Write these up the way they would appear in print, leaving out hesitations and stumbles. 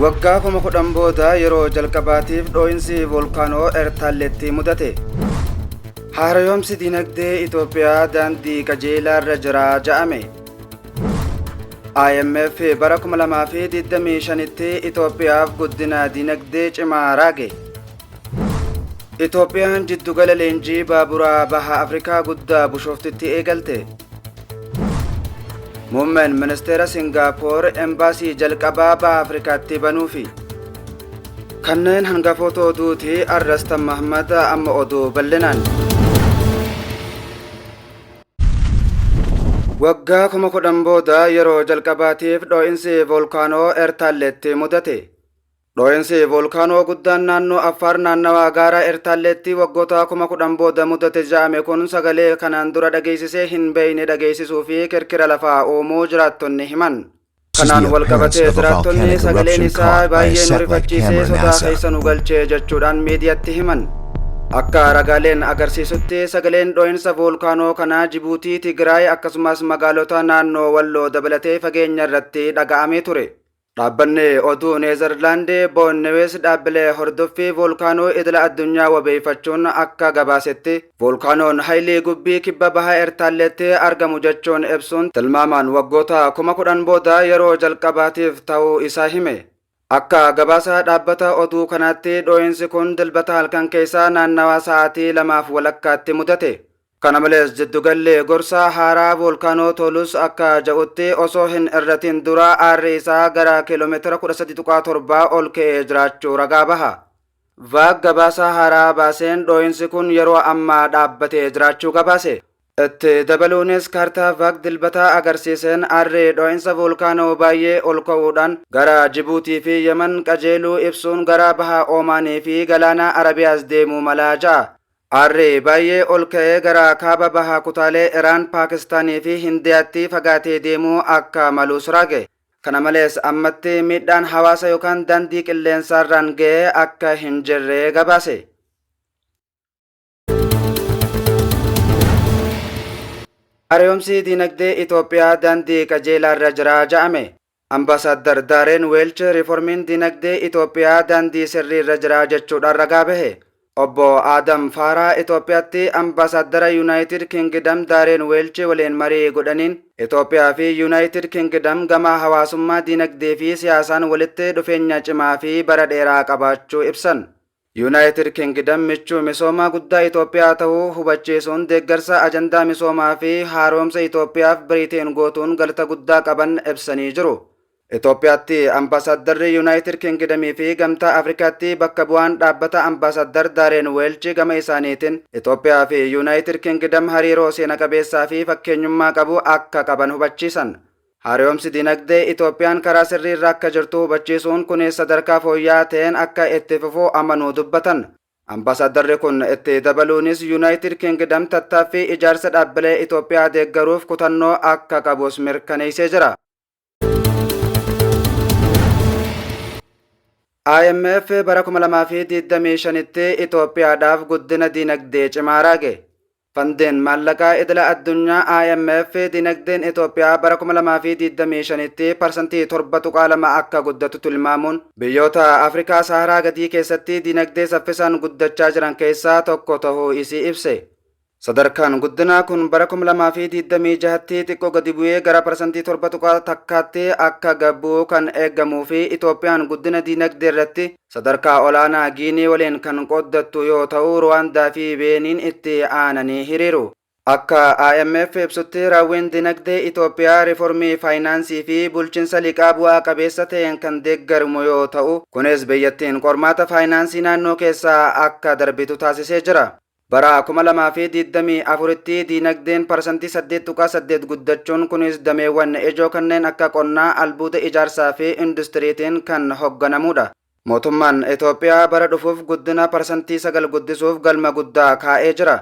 Waggaa kuma kudhan booda yeroo jalqabaatiif dhoo'insi volkaanoo Ertaalletti mudate. Haaromsi dinagdee Itoophiyaa daandii qajeelaa irra jira jedhame. IMF bara 2025tti Itoophiyaaf guddina dinagdee cimaa raage. Itoophiyaan jiddugala leenjii baaburaa baha Afrikaa guddaa Bishooftutti eegalte. Muummeen ministeera Singaapoor embaasii jalqabaa baha Afrikaatti banuufi. Kanneen hangafoota oduuti Arrastan Mahmad amma oduu bal'inaan. Waggaa kuma kudhan booda yeroo jalqabaatiif dhoo'insi volkaanoo Ertaalletti mudate. Dhoo'insi volkaanoo guddaan naannoo Affaar naannawaa gaara Ertaalletti waggoota kuma kudhan booda mudate jedhame kun sagalee kanaan dura dhageessisee hin beekne dhageessisuu fi kirkira lafaa uumuu jiraattonni himan. Kanaan walqabatee jiraattonni sagaleen isaa baay'ee nu rifachiisee sodaa keessa nu galchee jechuudhaan miidiyaatti himan. Akka ragaaleen agarsiisutti sagaleen dhoo'insa volkaanoo kanaa Jibuutii, Tigraay akkasumas magaalota naannoo Walloo dabalatee fageenya irratti dhaga'amee ture. Dhaabbanni oduu Neezerlaandii Boonnewees dhaabbilee hordoffii volkaanoo idila addunyaa wabeeffachuun akka gabaasetti volkaanoon haayilii gubbii kibba baha Ertaalletti argamu jechuun ibsuun tilmaamaan waggoota kuma kudhan booda yeroo jalqabaatiif ta'uu isaa hime. Akka gabaasa dhaabbata oduu kanaatti dhoo'insi kun dilbata halkan keessaa naannawaa sa'aatii 2:00 mudate. Kana malees jiddugalli gorsaa haaraa volkaanoo Toolus akka jedhutti osoo hin irratiin dura aarri isaa gara kiiloomeetira 13.7 ol ka'ee jiraachuu ragaa baha. Vaag gabaasa haaraa baaseen dhoo'insi kun yeroo ammaa dhaabbatee jiraachuu gabaase. Itti dabaluunis kaartaa vaag dilbataa agarsiiseen aarri dhoo'insa volkaanoo baay'ee ol ka'uudhaan gara Jibuutii fi Yemen qajeeluu ibsuun gara baha Oomaanii fi galaana Arabiyaas deemuu malaa ja'a. Aarri baay'ee ol ka'ee gara kaaba bahaa kutaalee Iraan, Paakistaanii fi Hindiyaatti fagaatee deemuu akka malus raage. Kana malees ammatti miidhaan hawaasa yookaan daandii qilleensaarraan ga'ee akka hin jirre gabaase. Haaromsi dinagdee Itoophiyaa daandii qajeelaa irra jira jedhame. Ambaasaadar Daareen Weelch riiformiin dinagdee Itoophiyaa daandii sirrii irra jira jechuudhaan ragaa bahe. Obbo Adam Faaraa Itoophiyaatti ambaasaadara Yuunaayitid Kingdom Daareen Weelch waliin marii godhaniin Itoophiyaa fi Yuunaayitid Kingdom gama hawaasummaa dinagdee fi siyaasaan walitti dhufeenya cimaa fi bara dheeraa qabaachuu ibsan. Yuunaayitid Kingdom michuu misoomaa guddaa Itoophiyaa ta'uu hubachiisuun deeggarsa ajandaa misoomaa fi haaromsa Itoophiyaaf Biriteen gootuun galata guddaa qaban ibsanii jiru. Itoophiyaatti ambaasaaddarri Yuunaayitid Kingdamii fi gamtaa Afrikaatti bakka bu'aan dhaabbata ambaasaadar Daareen Weelch gama isaaniitiin Itoophiyaa fi Yuunaayitid Kingdam hariiroo seena qabeessaa fi fakkeenyummaa qabu akka qaban hubachiisan. Haaromsi dinagdee Itoophiyaan karaa sirrii irra akka jirtu hubachiisuun kunis sadarkaa fooyya'aa ta'een akka itti fufuu amanuu dubbatan. Ambaasaaddarri kun itti dabaluunis Yuunaayitid Kingdam tattaaffii ijaarsa dhaabbilee Itoophiyaa deeggaruuf kutannoo akka qabus mirkaneessee jira. IMF bara 2025tti Itoophiyaadhaaf guddina dinagdee cimaa raage. Fandeen maallaqaa idila addunyaa IMF dinagdeen Itoophiyaa bara 2025tti parsantii 7.2 akka guddatu tilmaamuun biyyoota Afrikaa Saharaa gadii keessatti dinagdee saffisaan guddachaa jiran keessaa tokko ta'uu isii ibse. Sadarkaan guddinaa kun bara 2026tti xiqqoo gadi bu'ee gara parsantii 7.1tti akka gabbuu kan eegamuu fi Itoophiyaan guddina dinagdee irratti sadarkaa olaanaa Giinii waliin kan qooddattu yoo ta'u Ruwaandaa fi Beeniin itti aananii hiriiru. Akka IMF ibsutti raawwiin dinagdee Itoophiyaa riiformii faayinaansii fi bulchiinsa liqaa bu'aa qabeessa ta'een kan deeggaramu yoo ta'u kunis biyyattiin qormaata faayinaansii naannoo keessaa akka darbitu taasisee jira. Bara 2024tti dinagdeen parsantii 8.8 guddachuun kunis dameewwan ijoo kanneen akka qonnaa, albuuda ijaarsaa fi industiriitiin kan hoogganamudha. Mootummaan Itoophiyaa bara dhufuuf guddina parsantii 9 guddisuuf galma guddaa kaa'ee jira.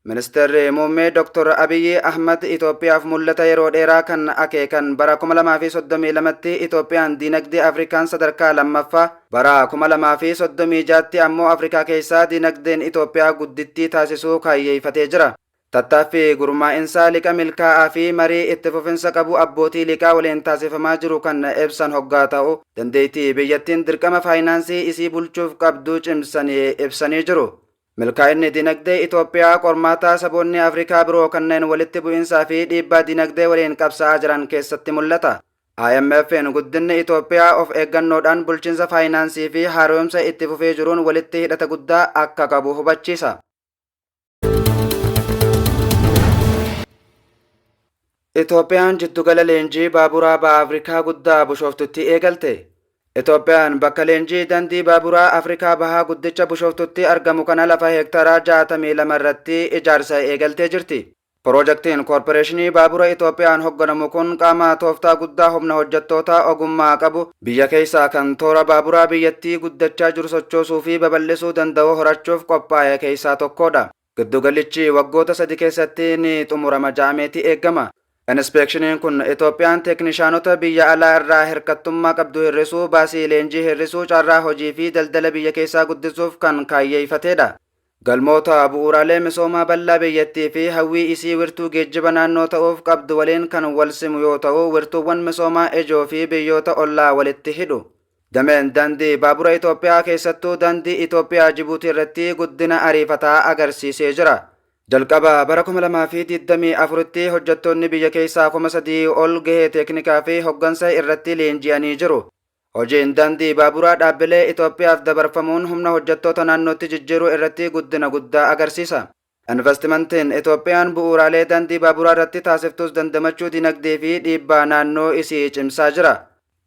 Ministeerri muummee Dr. Abiyyi Ahmad Itoophiyaaf mul'ata yeroo dheeraa kan akeekan bara 2032tti Itoophiyaan dinagdee Afrikaan sadarkaa lammaffaa, bara 2036tti ammoo Afrikaa keessaa dinagdeen Itoophiyaa guddittii taasisuu kaayyeeffatee jira. Tattaaffii gurmaa'insaa liqa milkaa'aa fi marii itti fufinsa qabu abbootii liqaa waliin taasifamaa jiru kan ibsan hoggaa ta'u dandeettii biyyattiin dirqama faayinaansii isii bulchuuf qabdu cimsanii ibsanii jiru. Milkaa'inni dinagdee Itoophiyaa qormaataa saboonni Afrikaa biroo kanneen walitti bu'insaa fi dhiibbaa dinagdee waliin qabsaa'aa jiran keessatti mul'ata. IMF'n guddinni Itoophiyaa of eeggannoodhaan bulchiinsa faayinaansii fi haaromsa itti fufee jiruun walitti hidhata guddaa akka qabu hubachiisa. Itoophiyaan jiddugala leenjii baaburaa baha Afrikaa guddaa Bishooftutti eegalte. Itoophiyaan bakka leenjii dandii baaburaa Afrikaa bahaa guddicha Bishooftutti argamu kana lafa heektaraa 62 irratti ijaarsa eegaltee jirti. Piroojeektiin koorporeeshinii baabura Itoophiyaan hogganamu kun qaama tooftaa guddaa humna hojjettoota ogummaa qabu biyya keessaa kan toora baaburaa biyyattii guddachaa jiru sochoosuu fi babal'isuu danda'u horachuuf qophaa'e keessaa tokkodha. Giddugalichi waggoota 3 keessatti ni xumurama jedhameeti eegama. Inspeekshiniin kun Itoophiyaan teeknishaanota biyya alaa irraa hirkattummaa qabdu hir'isuu, baasii leenjii hir'isuu, carraa hojii fi daldala biyya keessaa guddisuuf kan kaayyeeffatedha. Galmoota bu'uuraalee misoomaa bal'aa biyyattii fi hawwii isii wirtuu geejjiba naannoo ta'uuf qabdu waliin kan wal simu yoo ta'u, wirtuuwwan misoomaa ijoo fi biyyoota ollaa walitti hidhu. Dameen daandii baabura Itoophiyaa keessattuu daandii Itoophiyaa Jibuutii irratti guddina ariifataa agarsiisee jira. Jalqaba bara 2024tti hojjettoonni biyya keessaa 3,000 ol gahee teeknikaa fi hoggansa irratti leenji'anii jiru. Hojiin daandii baaburaa dhaabbilee Itoophiyaaf dabarfamuun humna hojjettoota naannootti jijjiiruu irratti guddina guddaa agarsiisa. Investimentiin Itoophiyaan bu'uuraalee daandii baaburaa irratti taasiftus dandamachuu dinagdee fi dhiibbaa naannoo isii cimsaa jira.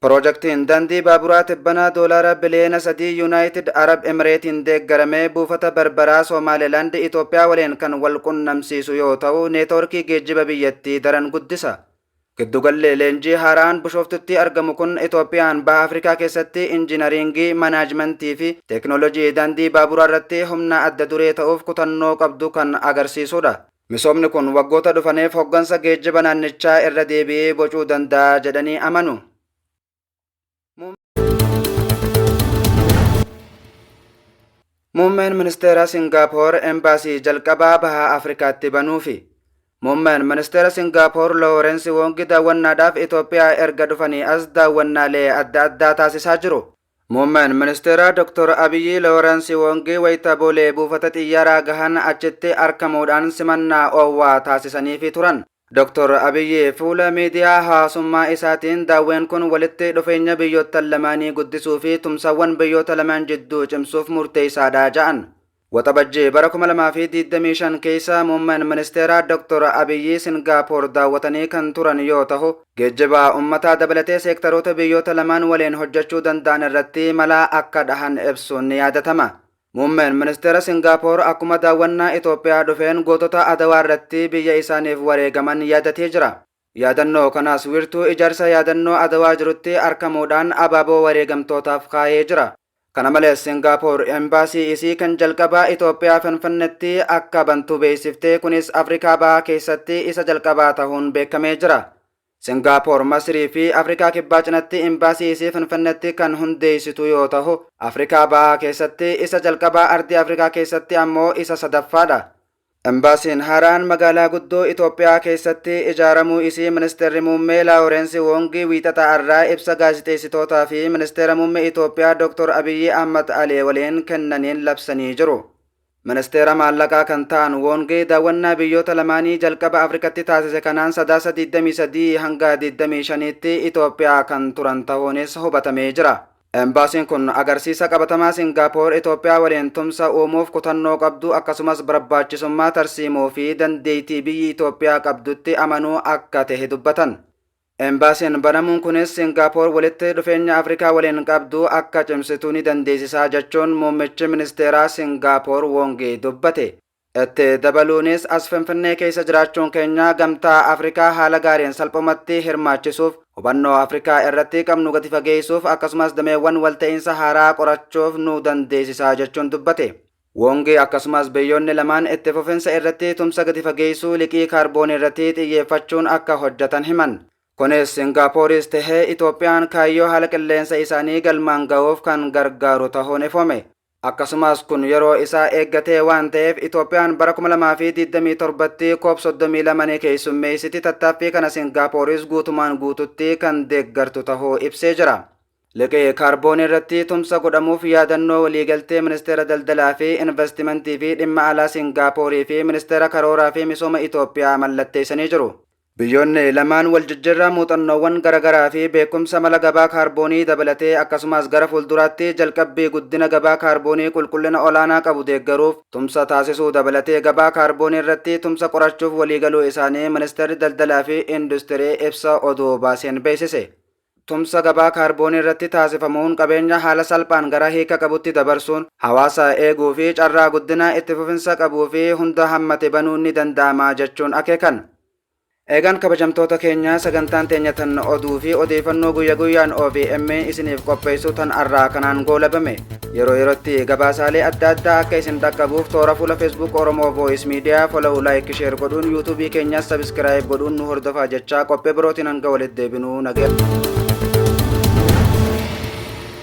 Piroojeektiin daandii baaburaa tibbanaa doolaara biliyoona 3 Yuunaayitid Arab Emireetiin deeggaramee buufata barbaraa Somaalilaand Itoophiyaa waliin kan wal qunnamsiisu yoo ta'u, neetwoorkii geejjiba biyyattii daran guddisa. Giddugalli leenjii haaraan Bishooftutti argamu kun Itoophiyaan baha Afrikaa keessatti injiinaringii, manaajimentii fi teeknoolojii daandii baaburaa irratti humna adda duree ta'uuf kutannoo qabdu kan agarsiisudha. Misoomni kun waggoota dhufaniif hoggansa geejjiba naannichaa irra deebi'ee bocuu danda'a jedhanii amanu. Muummeen ministeera Singaapoor embaasii jalqabaa baha Afrikaatti banuufi. Muummeen ministeera Singaapoor Loorensi Woongi daawwannaadhaaf Itoophiyaa erga dhufanii as daawwannaalee adda addaa taasisaa jiru. Muummeen ministeera Dr. Abiyyi Loorensi Woongi wayita boolee buufata xiyyaaraa gahan achitti argamuudhaan simannaa oowwaa taasisaniifi turan. Dr. Abiyyi fuula miidiyaa hawaasummaa isaatiin daawween kun walitti dhufeenya biyyoota lamaanii guddisuu fi tumsawwan biyyoota lamaan jidduu cimsuuf murteessaadha jedhan. Waxabajjii bara 2025 keessa muummeen ministeeraa Dr. Abiyyi Singaapoor daawwatanii kan turan yoo ta'u, geejjiba uummataa dabalatee seektaroota biyyoota lamaan waliin hojjechuu danda'an irratti malaa akka dhahan ibsuun ni yaadatama. Muummeen ministeera Singaapoor akkuma daawwannaa Itoophiyaa dhufeen gootota Adawaa irratti biyya isaaniif wareegaman yaadatee jira. Yaadannoo kanaas wirtuu ijaarsa yaadannoo Adawaa jirutti argamuudhaan abaaboo wareegamtootaaf kaa'ee jira. Kana malees Singaapoor embaasii isii kan jalqabaa Itoophiyaa Finfinneetti akka bantu beeksiftee kunis Afrikaa bahaa keessatti isa jalqabaa ta'uun beekamee jira. Singaapoor Masrii fi Afrikaa kibbaa cinatti embaasii isii Finfinneetti kan hundeessitu yoo ta'u, Afrikaa bahaa keessatti isa jalqabaa, ardii Afrikaa keessatti ammoo isa sadaffaadha. Embaasiin haaraan magaalaa guddoo Itoophiyaa keessatti ijaaramuu isii ministeerri muummee Loorensi Woongi wiixata irraa ibsa gaazexeessitootaa fi ministeera muummee Itoophiyaa Dr. Abiyyi Ahmad Alee waliin kennaniin labsanii jiru. Ministeera maallaqaa kan ta'an Woongi daawwannaa biyyoota lamaanii jalqaba Afrikatti taasise kanaan sadaasa 23 hanga 25tti Itoophiyaa kan turan ta'uunis hubatamee jira. Embaasiin kun agarsiisa qabatamaa Singaapoor Itoophiyaa waliin tumsa uumuuf kutannoo qabdu akkasumas barbaachisummaa tarsiimoo fi dandeettii biyyi Itoophiyaa qabdutti amanuu akka ta'e dubbatan. Embaasiin banamuun kunis Singaapoor walitti dhufeenya Afrikaa waliin qabdu akka cimsitu ni dandeessisaa jechuun muummichi ministeeraa Singaapoor Woongi dubbate. Itti dabaluunis as Finfinnee keessa jiraachuun keenya gamtaa Afrikaa haala gaariin salphumatti hirmaachisuuf, hubannoo Afrikaa irratti qabnu gadi fageessuuf akkasumas dameewwan walta'iinsa haaraa qorachuuf nu dandeessisaa jechuun dubbate. Woongi akkasumas biyyoonni lamaan itti fufinsa irratti tumsa gadi fageessuu liqii kaarboonii irratti xiyyeeffachuun akka hojjetan himan. Kunis Singaapooris tahee Itoophiyaan kaayyoo haala qilleensa isaanii galmaan ga'uuf kan gargaaru ta'uun ifame. akkasumas kun yeroo isaa eeggatee waan ta'eef Itoophiyaan bara 2027tti COP32 keessummeessiti. Tattaaffii kana Singaapooris guutumaan guututti kan deeggartu tahuu ibsee jira. Liqii kaarboonii irratti tumsa godhamuuf yaadannoo waliigaltee ministeera daldalaa fi investimentii fi dhimma alaa Singaaporii fi ministeera karooraa fi misooma Itoophiyaa mallatteessanii jiru. Biyyoonni lamaan wal jijjiirraa muuxannoowwan garaagaraa fi beekumsa mala gabaa kaarboonii dabalatee akkasumas gara fuulduraatti jalqabbii guddina gabaa kaarboonii qulqullina olaanaa qabu deeggaruuf tumsa taasisuu dabalatee gabaa kaarboonii irratti tumsa qorachuuf waliigaluu isaanii ministeerri daldalaa fi industirii ibsa oduu baaseen beeksise. Tumsa gabaa kaarboonii irratti taasifamuun qabeenya haala salphaan gara hiika qabutti dabarsuun hawaasa eeguu fi carraa guddinaa itti fufinsa qabuu fi hunda hammate banuun ni danda'ama jechuun akeekan. Eegan kabajamtoota keenya sagantaan teenyatan oduu fi odeeffannoo guyyaa guyyaan OBM isiniif qopheessu tan arraa kanaan goolabame. Yeroo yerootti gabaasaalee adda addaa akka isin dhaqqabuuf toora fuula Facebook Oromoo Voice Media follow like share godhuun YouTube keenyas subscribe godhuun nu hordofaa jechaa qophee birootiin hanga walitti deebinuu nageenya.